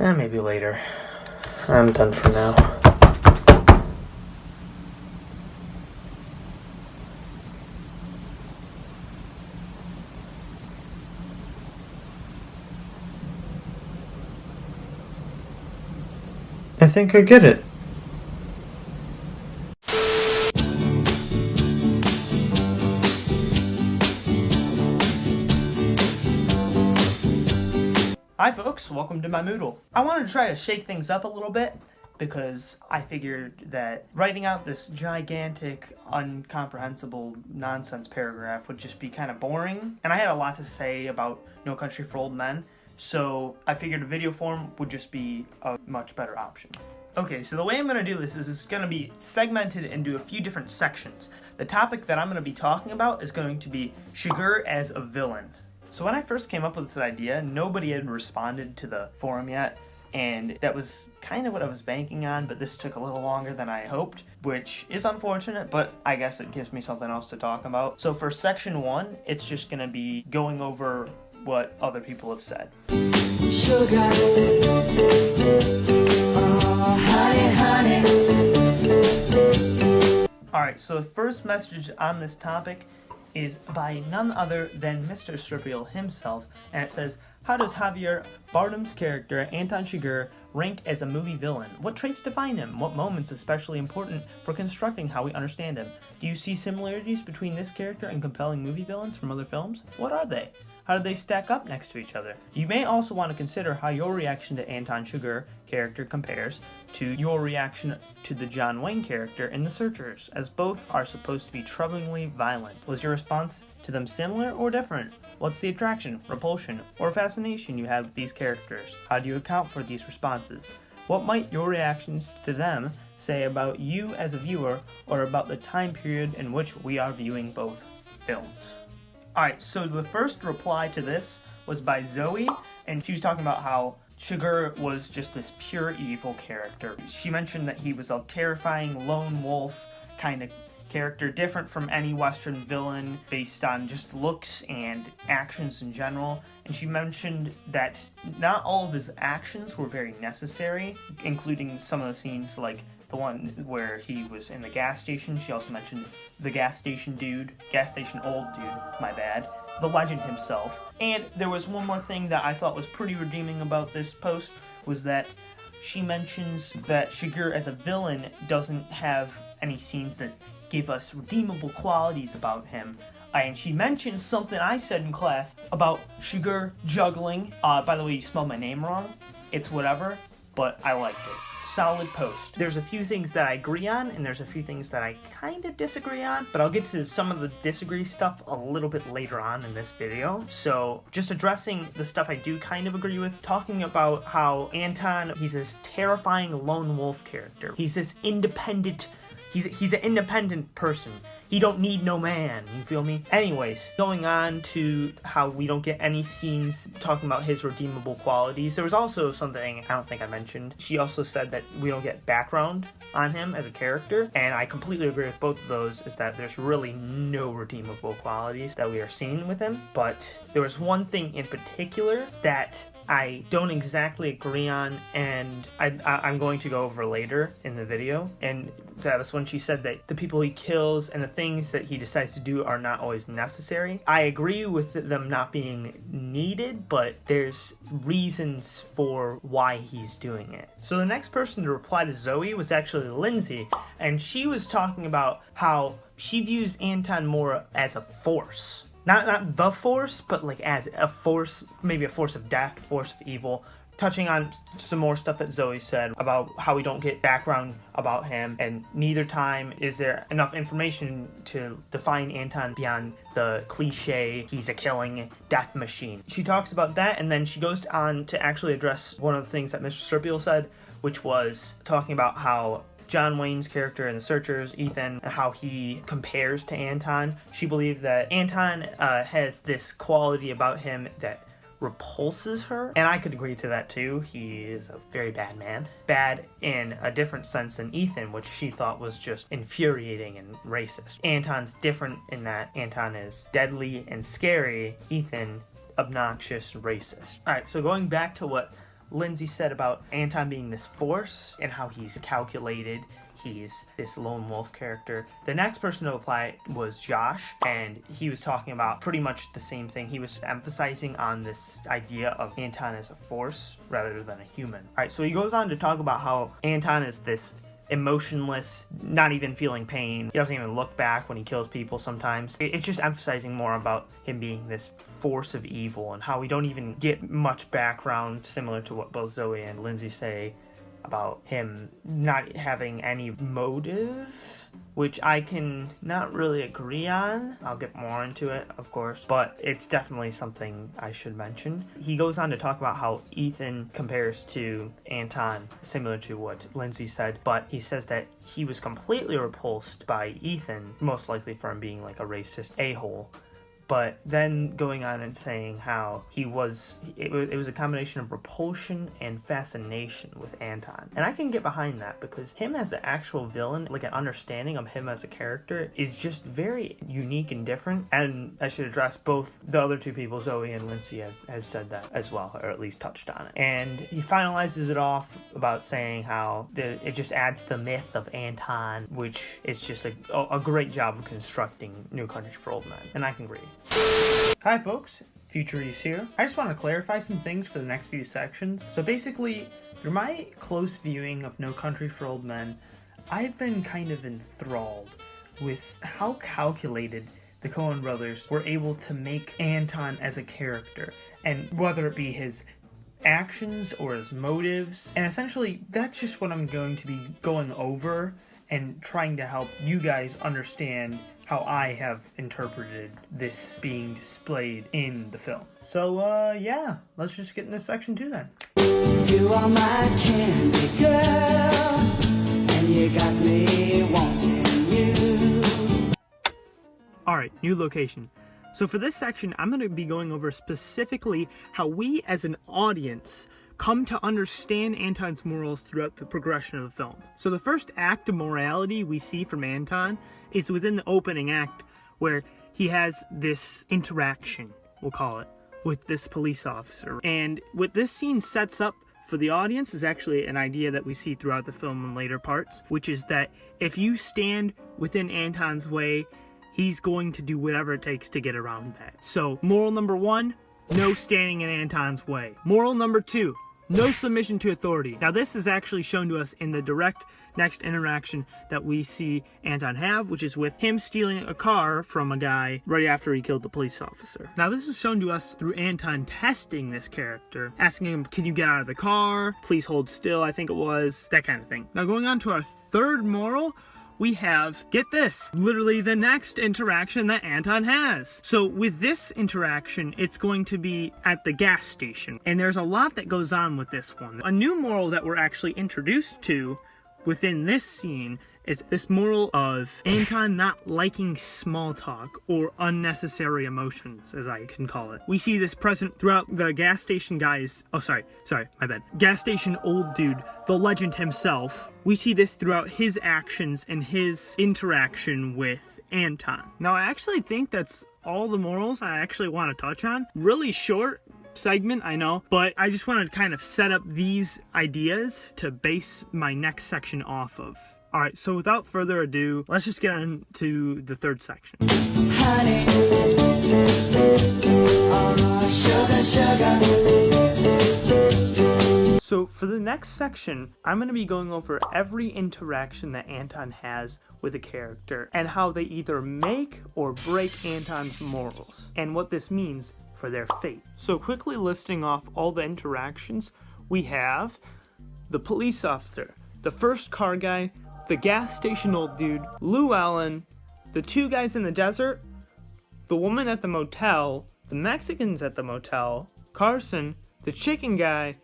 Maybe later. I'm done for now. I think I get it. Hi folks, welcome to my Moodle. I wanted to try to shake things up a little bit because I figured that writing out this gigantic, incomprehensible nonsense paragraph would just be kind of boring, and I had a lot to say about No Country for Old Men, so I figured a video form would just be a much better option. Okay, so the way I'm going to do this is it's going to be segmented into a few different sections. The topic that I'm going to be talking about is going to be Chigurh as a villain. So when I first came up with this idea, nobody had responded to the forum yet, and that was kind of what I was banking on, but this took a little longer than I hoped, which is unfortunate, but I guess it gives me something else to talk about. So for section 1, it's just going to be going over what other people have said. Sugar. Oh, honey, honey. Alright, so the first message on this topic is by none other than Mr. Serpiel himself, and it says, how does Javier Bardem's character, Anton Chigurh, rank as a movie villain? What traits define him? What moments especially important for constructing how we understand him? Do you see similarities between this character and compelling movie villains from other films? What are they? How do they stack up next to each other? You may also want to consider how your reaction to Anton Chigurh character compares to your reaction to the John Wayne character in The Searchers, as both are supposed to be troublingly violent. Was your response to them similar or different? What's the attraction, repulsion, or fascination you have with these characters? How do you account for these responses? What might your reactions to them say about you as a viewer, or about the time period in which we are viewing both films? Alright, so the first reply to this was by Zoe, and she was talking about how Chigurh was just this pure evil character. She mentioned that he was a terrifying lone wolf kind of character, different from any Western villain based on just looks and actions in general. And she mentioned that not all of his actions were very necessary, including some of the scenes like the one where he was in the gas station. She also mentioned the gas station old dude, my bad, the legend himself. And there was one more thing that I thought was pretty redeeming about this post, was that she mentions that Chigurh as a villain doesn't have any scenes that give us redeemable qualities about him. And she mentioned something I said in class about Chigurh juggling. By the way, you spelled my name wrong. It's whatever, but I liked it. Solid post. There's a few things that I agree on, and there's a few things that I kind of disagree on, but I'll get to some of the disagree stuff a little bit later on in this video. So just addressing the stuff I do kind of agree with, talking about how Anton, he's this terrifying lone wolf character. He's this independent, he's an independent person. He don't need no man, you feel me? Anyways, going on to how we don't get any scenes talking about his redeemable qualities. There was also something I don't think I mentioned. She also said that we don't get background on him as a character, and I completely agree with both of those, is that there's really no redeemable qualities that we are seeing with him. But there was one thing in particular that I don't exactly agree on, and I'm going to go over later in the video, and that was when she said that the people he kills and the things that he decides to do are not always necessary. I agree with them not being needed, but there's reasons for why he's doing it. So the next person to reply to Zoe was actually Lindsay, and she was talking about how she views Anton more as a force. Not the force, but like as a force, maybe a force of death, force of evil. Touching on some more stuff that Zoe said about how we don't get background about him, and neither time is there enough information to define Anton beyond the cliche, he's a killing death machine. She talks about that, and then she goes on to actually address one of the things that Mr. Serpiel said, which was talking about how John Wayne's character in The Searchers, Ethan, and how he compares to Anton. She believed that Anton has this quality about him that repulses her. And I could agree to that too. He is a very bad man. Bad in a different sense than Ethan, which she thought was just infuriating and racist. Anton's different in that Anton is deadly and scary. Ethan, obnoxious, racist. Alright, so going back to what Lindsay said about Anton being this force and how he's calculated, he's this lone wolf character. The next person to apply was Josh, and he was talking about pretty much the same thing. He was emphasizing on this idea of Anton as a force rather than a human. Alright, so he goes on to talk about how Anton is this emotionless, not even feeling pain. He doesn't even look back when he kills people sometimes. It's just emphasizing more about him being this force of evil and how we don't even get much background, similar to what both Zoe and Lindsay say about him not having any motive, which I can not really agree on. I'll get more into it, of course, but it's definitely something I should mention. He goes on to talk about how Ethan compares to Anton, similar to what Lindsay said, but he says that he was completely repulsed by Ethan, most likely for him being like a racist a-hole. But then going on and saying how it was a combination of repulsion and fascination with Anton. And I can get behind that because him as the actual villain, like an understanding of him as a character, is just very unique and different. And I should address both the other two people, Zoe and Lindsay, have said that as well, or at least touched on it. And he finalizes it off about saying how it just adds the myth of Anton, which is just a great job of constructing New Country for Old Men. And I can agree. Hi folks, Future Reese here. I just want to clarify some things for the next few sections. So basically, through my close viewing of No Country for Old Men, I've been kind of enthralled with how calculated the Coen brothers were able to make Anton as a character, and whether it be his actions or his motives. And essentially, that's just what I'm going to be going over and trying to help you guys understand how I have interpreted this being displayed in the film. So, yeah, let's just get into section 2 then. You are my candy girl, and you got me wanting you. Alright, new location. So for this section, I'm going to be going over specifically how we as an audience come to understand Anton's morals throughout the progression of the film. So the first act of morality we see from Anton is within the opening act, where he has this interaction, we'll call it, with this police officer. And what this scene sets up for the audience is actually an idea that we see throughout the film in later parts, which is that if you stand within Anton's way, he's going to do whatever it takes to get around that. So, moral number 1, no standing in Anton's way. Moral number 2, no submission to authority. Now this is actually shown to us in the direct next interaction that we see Anton have, which is with him stealing a car from a guy right after he killed the police officer. Now this is shown to us through Anton testing this character, asking him, can you get out of the car? Please hold still, I think it was, that kind of thing. Now going on to our third moral, we have, get this, literally the next interaction that Anton has. So with this interaction, it's going to be at the gas station. And there's a lot that goes on with this one. A new moral that we're actually introduced to within this scene is this moral of Anton not liking small talk or unnecessary emotions, as I can call it. We see this present throughout the gas station guys. Oh, sorry, my bad. Gas station old dude, the legend himself. We see this throughout his actions and his interaction with Anton. Now, I actually think that's all the morals I actually want to touch on. Really short segment, I know, but I just wanted to kind of set up these ideas to base my next section off of. Alright, so without further ado, let's just get on to the third section. Honey, sugar, sugar. So for the next section, I'm going to be going over every interaction that Anton has with a character and how they either make or break Anton's morals and what this means for their fate. So quickly listing off all the interactions, we have the police officer, the first car guy, the gas station old dude, Lou Allen, the two guys in the desert, the woman at the motel, the Mexicans at the motel, Carson, the chicken guy,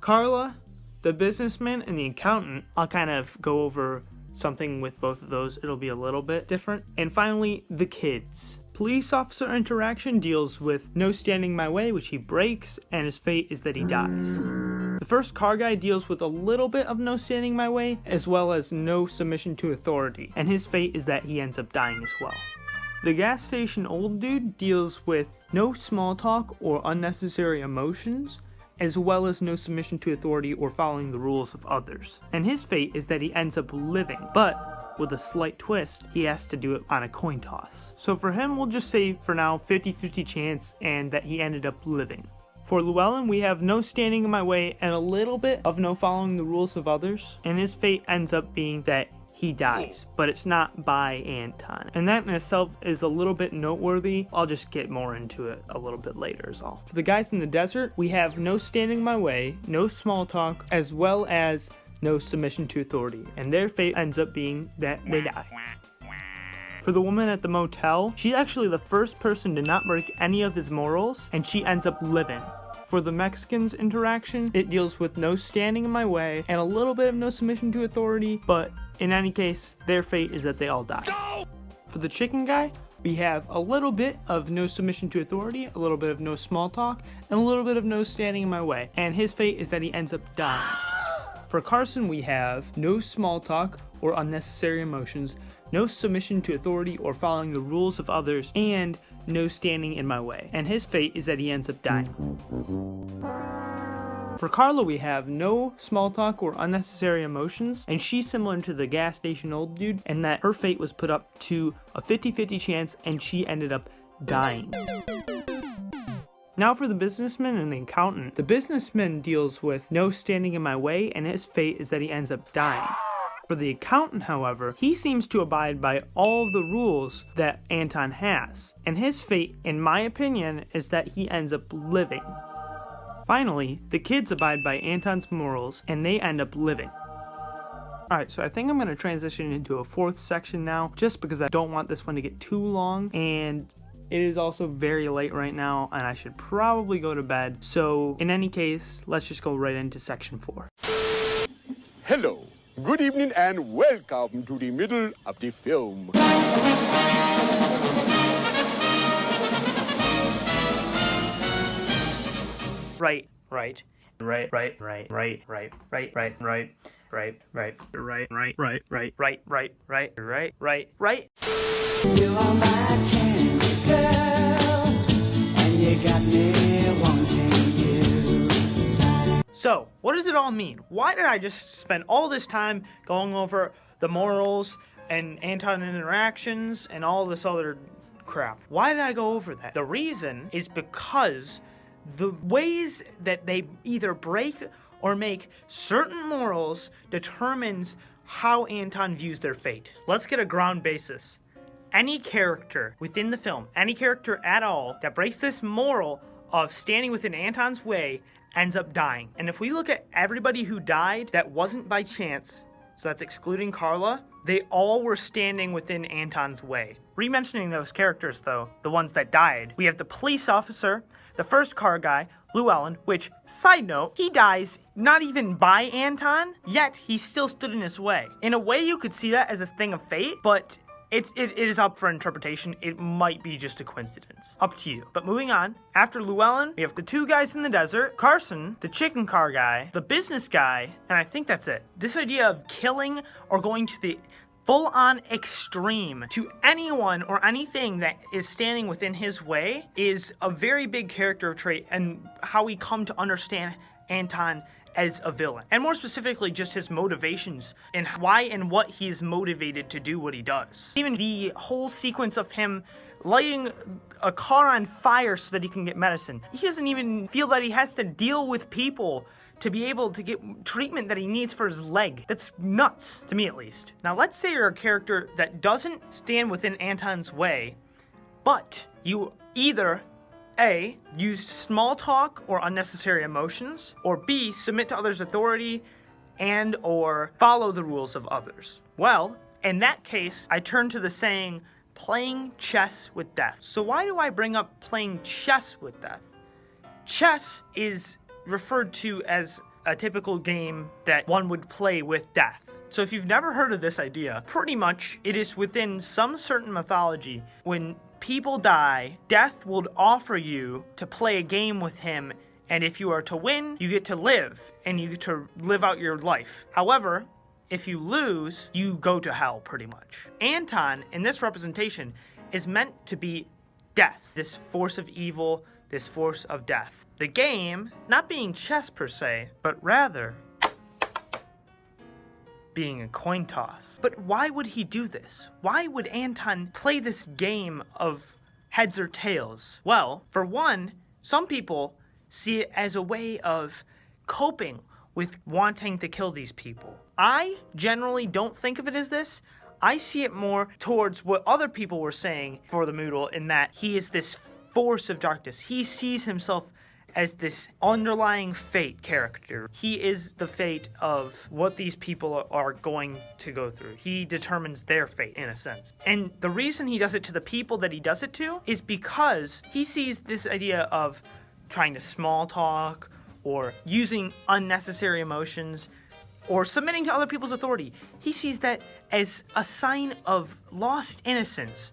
Carla, the businessman, and the accountant. I'll kind of go over something with both of those, it'll be a little bit different. And finally, the kids. Police officer interaction deals with no standing my way, which he breaks, and his fate is that he dies. The first car guy deals with a little bit of no standing my way, as well as no submission to authority, and his fate is that he ends up dying as well. The gas station old dude deals with no small talk or unnecessary emotions, as well as no submission to authority or following the rules of others. And his fate is that he ends up living, but with a slight twist, he has to do it on a coin toss. So for him, we'll just say for now 50-50 chance and that he ended up living. For Llewellyn, we have no standing in my way and a little bit of no following the rules of others, and his fate ends up being that he dies, but it's not by Anton. And that in itself is a little bit noteworthy. I'll just get more into it a little bit later is all. For the guys in the desert, we have no standing in my way, no small talk, as well as no submission to authority, and their fate ends up being that they die. For the woman at the motel, she's actually the first person to not break any of his morals, and she ends up living. For the Mexicans interaction, it deals with no standing in my way and a little bit of no submission to authority, but in any case, their fate is that they all die. No! For the chicken guy, we have a little bit of no submission to authority, a little bit of no small talk, and a little bit of no standing in my way, and his fate is that he ends up dying. For Carson, we have no small talk or unnecessary emotions, no submission to authority or following the rules of others, and no standing in my way, and his fate is that he ends up dying. For Carla, we have no small talk or unnecessary emotions, and she's similar to the gas station old dude, and that her fate was put up to a 50-50 chance, and she ended up dying. Now for the businessman and the accountant. The businessman deals with no standing in my way, and his fate is that he ends up dying. For the accountant, however, he seems to abide by all of the rules that Anton has, and his fate, in my opinion, is that he ends up living. Finally, the kids abide by Anton's morals, and they end up living. Alright, so I think I'm going to transition into a fourth section now, just because I don't want this one to get too long, and it is also very late right now, and I should probably go to bed. So, in any case, let's just go right into section 4. Hello, good evening, and welcome to the middle of the film. Right. You are my candy girl, and you got me wanting you. So, what does it all mean? Why did I just spend all this time going over the morals and Anton interactions and all this other crap? Why did I go over that? The reason is because the ways that they either break or make certain morals determines how Anton views their fate. Let's get a ground basis. Any character within the film, any character at all that breaks this moral of standing within Anton's way ends up dying. And if we look at everybody who died that wasn't by chance, so that's excluding Carla, they all were standing within Anton's way. Re-mentioning those characters though, the ones that died, we have the police officer, the first car guy, Llewellyn, which, side note, he dies not even by Anton, yet he still stood in his way. In a way, you could see that as a thing of fate, but it is up for interpretation. It might be just a coincidence. Up to you. But moving on, after Llewellyn, we have the two guys in the desert, Carson, the chicken car guy, the business guy, and I think that's it. This idea of killing or going to the full-on extreme to anyone or anything that is standing within his way is a very big character trait and how we come to understand Anton as a villain. And more specifically, just his motivations and why and what he's motivated to do what he does. Even the whole sequence of him lighting a car on fire so that he can get medicine. He doesn't even feel that he has to deal with people to be able to get treatment that he needs for his leg. That's nuts, to me at least. Now let's say you're a character that doesn't stand within Anton's way, but you either A, use small talk or unnecessary emotions, or B, submit to others' authority and or follow the rules of others. Well, in that case, I turn to the saying, playing chess with death. So why do I bring up playing chess with death? Chess is referred to as a typical game that one would play with death. So if you've never heard of this idea, pretty much it is within some certain mythology. When people die, Death will offer you to play a game with him, and if you are to win, you get to live, and you get to live out your life. However, if you lose, you go to hell, pretty much. Anton, in this representation, is meant to be death, this force of evil, this force of death. The game, not being chess per se, but rather being a coin toss. But why would he do this? Why would Anton play this game of heads or tails? Well, for one, some people see it as a way of coping with wanting to kill these people. I generally don't think of it as this. I see it more towards what other people were saying for the Moodle, in that he is this force of darkness. He sees himself as this underlying fate character. He is the fate of what these people are going to go through. He determines their fate, in a sense. And the reason he does it to the people that he does it to is because he sees this idea of trying to small talk, or using unnecessary emotions, or submitting to other people's authority. He sees that as a sign of lost innocence,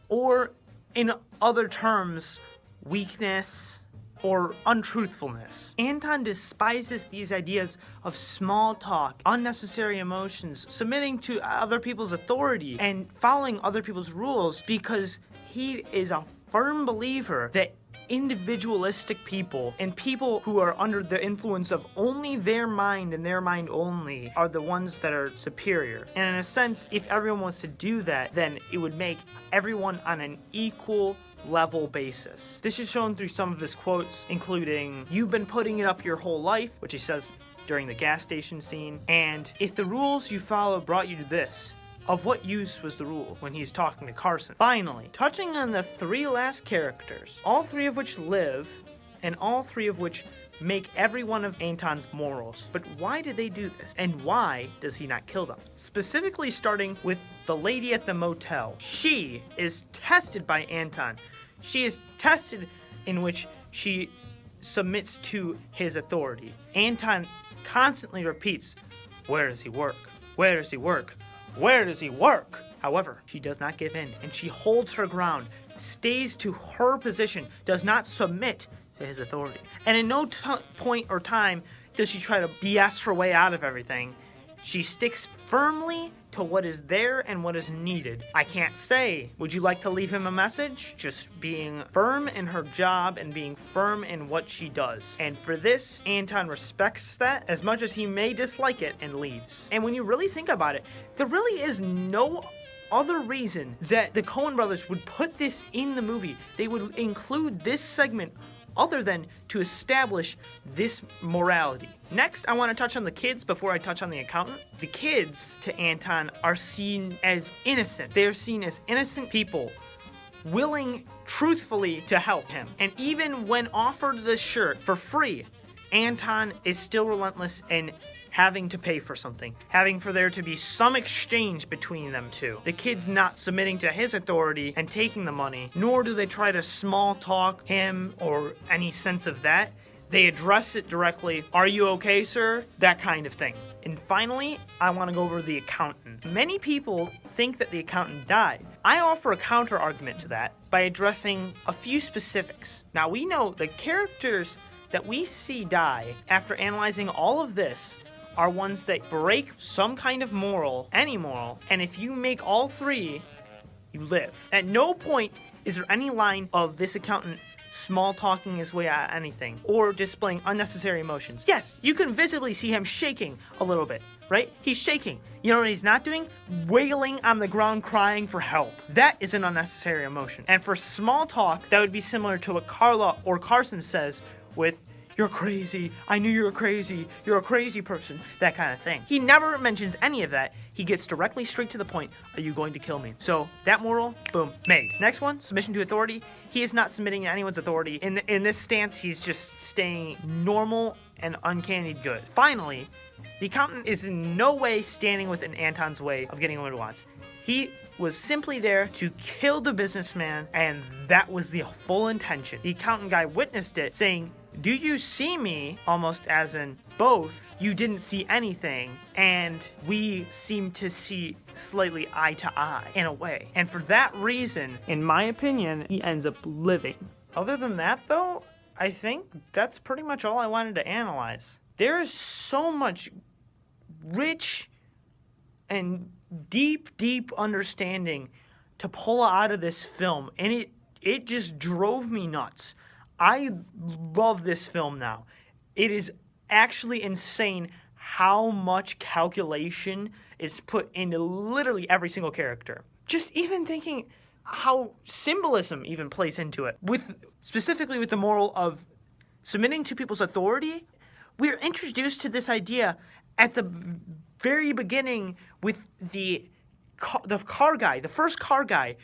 or in other terms, weakness or untruthfulness. Anton despises these ideas of small talk, unnecessary emotions, submitting to other people's authority, and following other people's rules, because he is a firm believer that individualistic people and people who are under the influence of only their mind and their mind only are the ones that are superior. And in a sense, if everyone wants to do that, then it would make everyone on an equal level basis. This is shown through some of his quotes, including, "You've been putting it up your whole life," which he says during the gas station scene, and "If the rules you follow brought you to this, of what use was the rule?" when he's talking to Carson. Finally, touching on the three last characters, all three of which live, and all three of which make every one of Anton's morals. But why did they do this? And why does he not kill them? Specifically starting with the lady at the motel. She is tested by Anton. She is tested in which she submits to his authority. Anton constantly repeats, "Where does he work? Where does he work? Where does he work?" However, she does not give in, and she holds her ground, stays to her position, does not submit to his authority. And in no point or time does she try to BS her way out of everything. She sticks firmly to what is there and what is needed. I can't say, would you like to leave him a message? Just being firm in her job and being firm in what she does. And for this, Anton respects that as much as he may dislike it and leaves. And when you really think about it, there really is no other reason that the Coen brothers would put this in the movie. They would include this segment other than to establish this morality. Next, I want to touch on the kids before I touch on the accountant. The kids to Anton are seen as innocent. They are seen as innocent people, willing truthfully to help him. And even when offered this shirt for free, Anton is still relentless in having to pay for something, having for there to be some exchange between them two. The kids not submitting to his authority and taking the money, nor do they try to small talk him or any sense of that. They address it directly. "Are you okay, sir?" That kind of thing. And finally, I want to go over the accountant. Many people think that the accountant died. I offer a counter argument to that by addressing a few specifics. Now, we know the characters that we see die after analyzing all of this are ones that break some kind of moral, any moral, and if you make all three, you live. At no point is there any line of this accountant small talking his way out of anything, or displaying unnecessary emotions. Yes, you can visibly see him shaking a little bit, right? He's shaking. You know what he's not doing? Wailing on the ground crying for help. That is an unnecessary emotion. And for small talk, that would be similar to what Carla or Carson says with, "You're crazy. I knew you were crazy. You're a crazy person." That kind of thing. He never mentions any of that. He gets directly straight to the point. "Are you going to kill me?" So that moral, boom, made. Next one, submission to authority. He is not submitting to anyone's authority. In this stance, he's just staying normal and uncanny good. Finally, the accountant is in no way standing within Anton's way of getting what he wants. He was simply there to kill the businessman, and that was the full intention. The accountant guy witnessed it, saying, "Do you see me?" almost as in, both, you didn't see anything, and we seem to see slightly eye to eye in a way. And for that reason, in my opinion, he ends up living. Other than that, though, I think that's pretty much all I wanted to analyze. There is so much rich and deep understanding to pull out of this film, and it just drove me nuts. I love this film now. It is actually insane how much calculation is put into literally every single character. Just even thinking how symbolism even plays into it, specifically with the moral of submitting to people's authority. We're introduced to this idea at the very beginning with the car guy, the first car guy.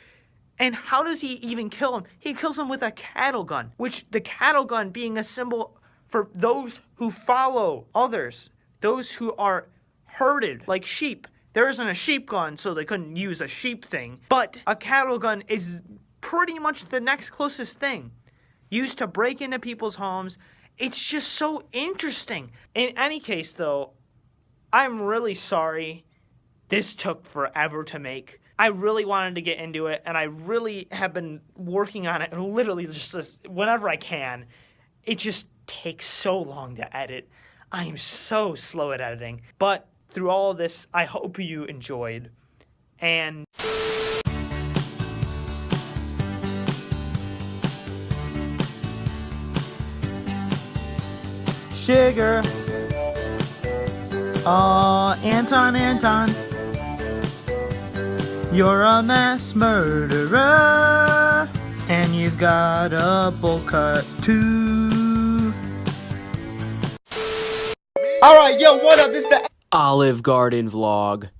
And how does he even kill him? He kills him with a cattle gun, which the cattle gun being a symbol for those who follow others, those who are herded like sheep. There isn't a sheep gun, so they couldn't use a sheep thing, but a cattle gun is pretty much the next closest thing, used to break into people's homes. It's just so interesting. In any case, though, I'm really sorry this took forever to make. I really wanted to get into it, and I really have been working on it, and literally just whenever I can. It just takes so long to edit. I am so slow at editing. But through all of this, I hope you enjoyed. And Chigurh. Oh, Anton. You're a mass murderer, and you've got a bowl cut too. Alright, yo, what up? This is the Olive Garden vlog.